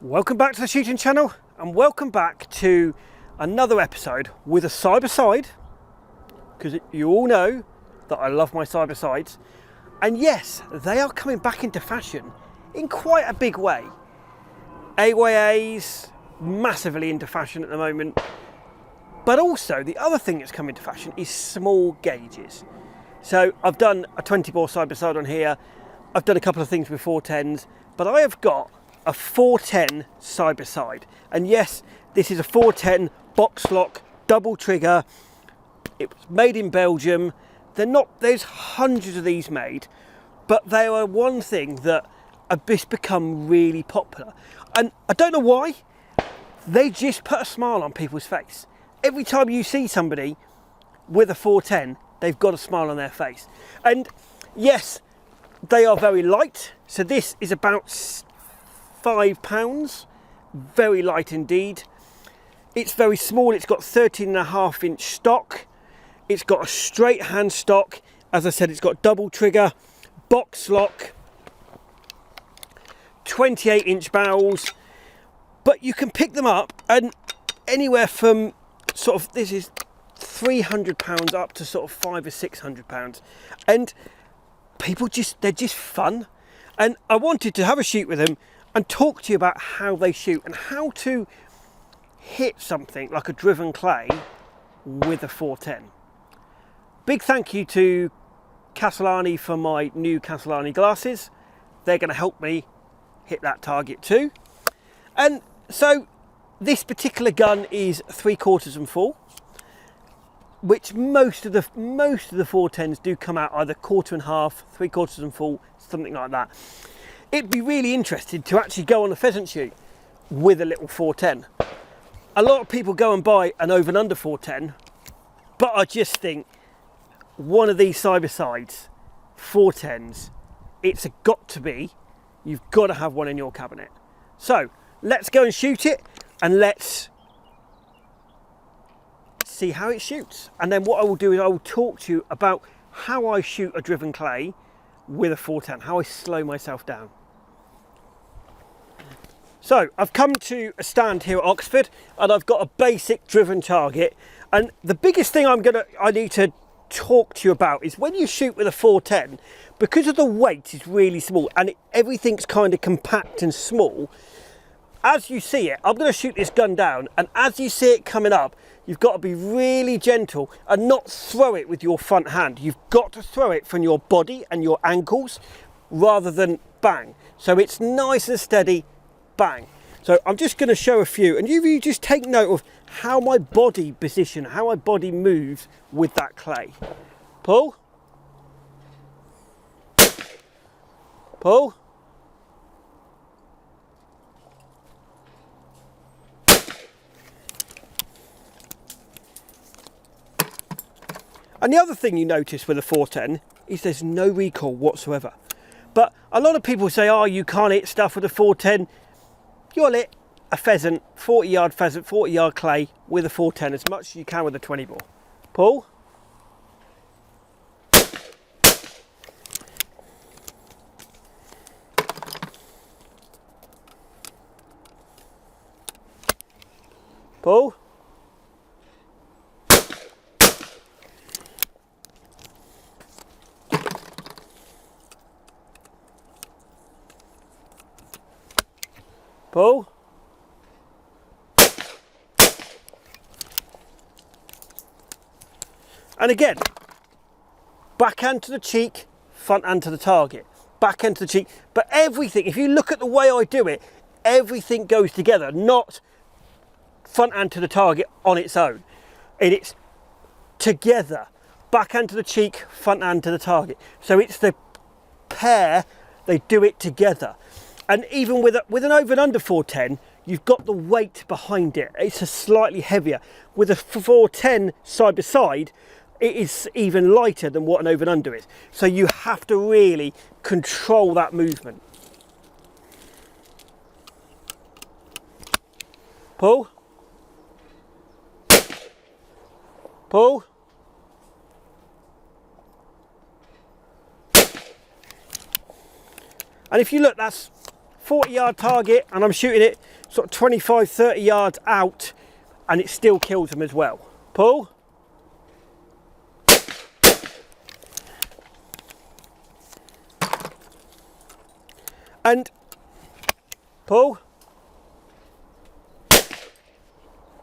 Welcome back to the shooting channel, and welcome back to another episode with a side-by-side, because you all know that I love my side-by-sides, and yes, they are coming back into fashion in quite a big way. AYA's massively into fashion at the moment, but also the other thing that's come into fashion is small gauges. So I've done a 20-bore side-by-side on here, I've done a couple of things with 410s, but I have got a 410 side-by-side, and yes, this is a 410 box lock double trigger. It was made in Belgium. There's hundreds of these made, but they are one thing that have just become really popular, and I don't know why. They just put a smile on people's face. Every time you see somebody with a 410, they've got a smile on their face. And yes, they are very light, so this is about £5, very light indeed. It's very small. It's got 13.5-inch stock. It's got a straight hand stock. As I said, it's got double trigger, box lock, 28-inch barrels, but you can pick them up and anywhere from sort of, this is £300 up to sort of £500 or £600, and people they're just fun. And I wanted to have a shoot with them and talk to you about how they shoot and how to hit something like a driven clay with a 410. Big thank you to Castellani for my new Castellani glasses. They're going to help me hit that target too. And so this particular gun is 3/4 and full, which most of the 410s do come out either 1/4 and 1/2, 3/4 and full, something like that. It'd be really interesting to actually go on a pheasant shoot with a little 410. A lot of people go and buy an over and under 410, but I just think one of these side-by-sides, 410s, it's got to be, you've got to have one in your cabinet. So let's go and shoot it, and let's see how it shoots. And then what I will do is I will talk to you about how I shoot a driven clay with a 410, how I slow myself down. So I've come to a stand here at Oxford, and I've got a basic driven target, and the biggest thing I need to talk to you about is when you shoot with a 410, because of the weight is really small and everything's kind of compact and small. As you see it, I'm going to shoot this gun down, and as you see it coming up, you've got to be really gentle and not throw it with your front hand. You've got to throw it from your body and your ankles rather than bang. So it's nice and steady, bang. So I'm just going to show a few, and you just take note of how my body position, how my body moves with that clay. Pull. Pull. And the other thing you notice with a 410 is there's no recoil whatsoever. But a lot of people say, oh, you can't hit stuff with a 410. You'll hit a pheasant, 40-yard pheasant, 40-yard clay with a 410 as much as you can with a 20-bore. Pull. Pull. Pull. And again, backhand to the cheek, front hand to the target. Backhand to the cheek, but everything, if you look at the way I do it, everything goes together, not front hand to the target on its own. It's together, backhand to the cheek, front hand to the target. So it's the pair, they do it together. And even with an over and under 410, you've got the weight behind it. It's a slightly heavier. With a 410 side by side, it is even lighter than what an over and under is. So you have to really control that movement. Pull. Pull. And if you look, that's 40-yard target and I'm shooting it sort of 25, 30 yards out and it still kills them as well. Pull. And pull.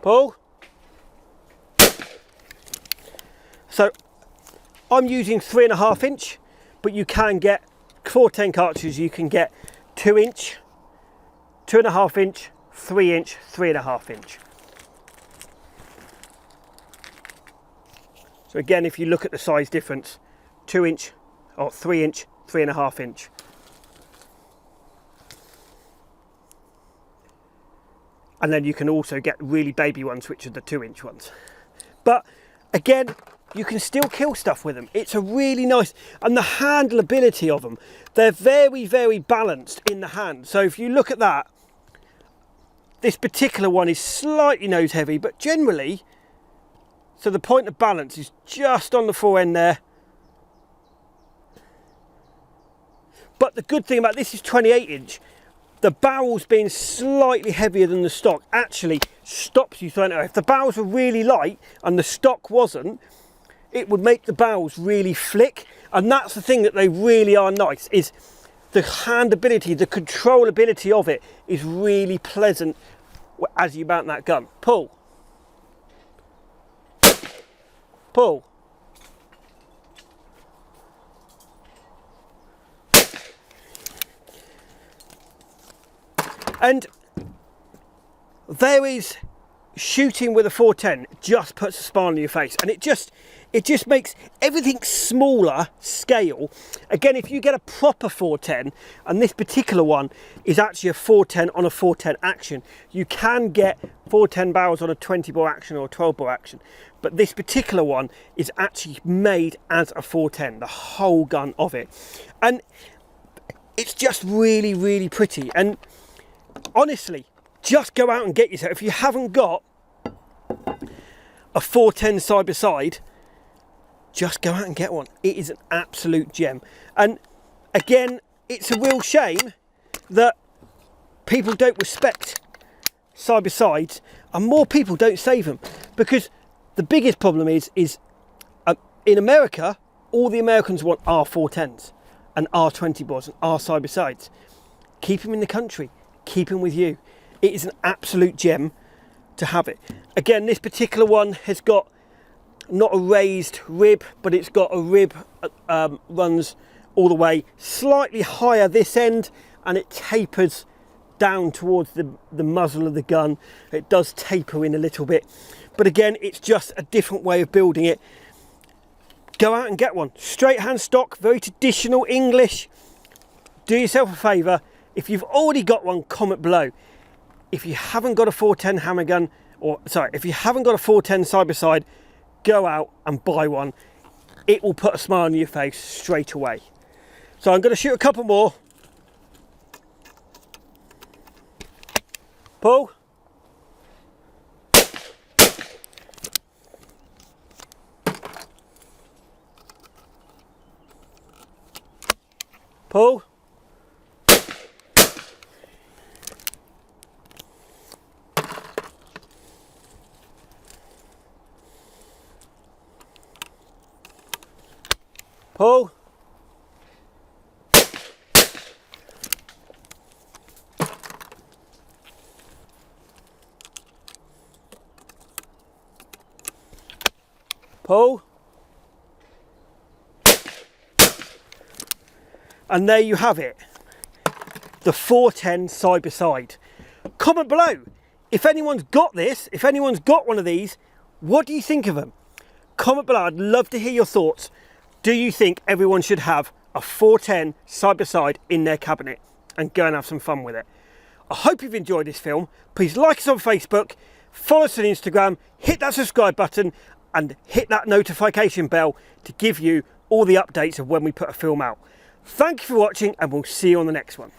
Pull. So I'm using 3.5 inch, but you can get 410 cartridges, you can get 2 inch, 2.5 inch, 3 inch, 3.5 inch. So again, if you look at the size difference, 2 inch or 3 inch, 3.5 inch. And then you can also get really baby ones, which are the 2 inch ones. But again, you can still kill stuff with them. It's a really nice, and the handleability of them, they're very, very balanced in the hand. So if you look at that, this particular one is slightly nose heavy, but generally, so the point of balance is just on the forend there. But the good thing about this is 28 inch. The barrels being slightly heavier than the stock actually stops you throwing it out. If the barrels were really light and the stock wasn't, it would make the barrels really flick. And that's the thing that they really are nice, is the handability, the controllability of it is really pleasant as you mount that gun. Pull. Pull. And there is shooting with a 410 just puts a smile on your face, and it just makes everything smaller scale. Again, if you get a proper 410, and this particular one is actually a 410 on a 410 action, you can get 410 barrels on a 20 bore action or a 12 bore action, but this particular one is actually made as a 410, the whole gun of it, and it's just really, really pretty. And honestly, just go out and get yourself, if you haven't got a 410 side by side, just go out and get one. It is an absolute gem. And again, it's a real shame that people don't respect side by sides and more people don't save them, because the biggest problem is in America, all the Americans want are 410s and are 20 bores and are side by sides. Keep them in the country. Keep them with you. It is an absolute gem to have it. Again, this particular one has got not a raised rib, but it's got a rib runs all the way, slightly higher this end, and it tapers down towards the muzzle of the gun. It does taper in a little bit, but again, it's just a different way of building it. Go out and get one. Straight hand stock, very traditional English. Do yourself a favour. If you've already got one, comment below. If you haven't got a 410 hammer gun, if you haven't got a 410 side by side, go out and buy one. It will put a smile on your face straight away. So I'm going to shoot a couple more. Pull. Pull. Pull. Pull. And there you have it, the 410 side by side. Comment below if anyone's got this, if anyone's got one of these, what do you think of them? Comment below, I'd love to hear your thoughts. Do you think everyone should have a 410 side by side in their cabinet and go and have some fun with it? I hope you've enjoyed this film. Please like us on Facebook, follow us on Instagram, hit that subscribe button and hit that notification bell to give you all the updates of when we put a film out. Thank you for watching and we'll see you on the next one.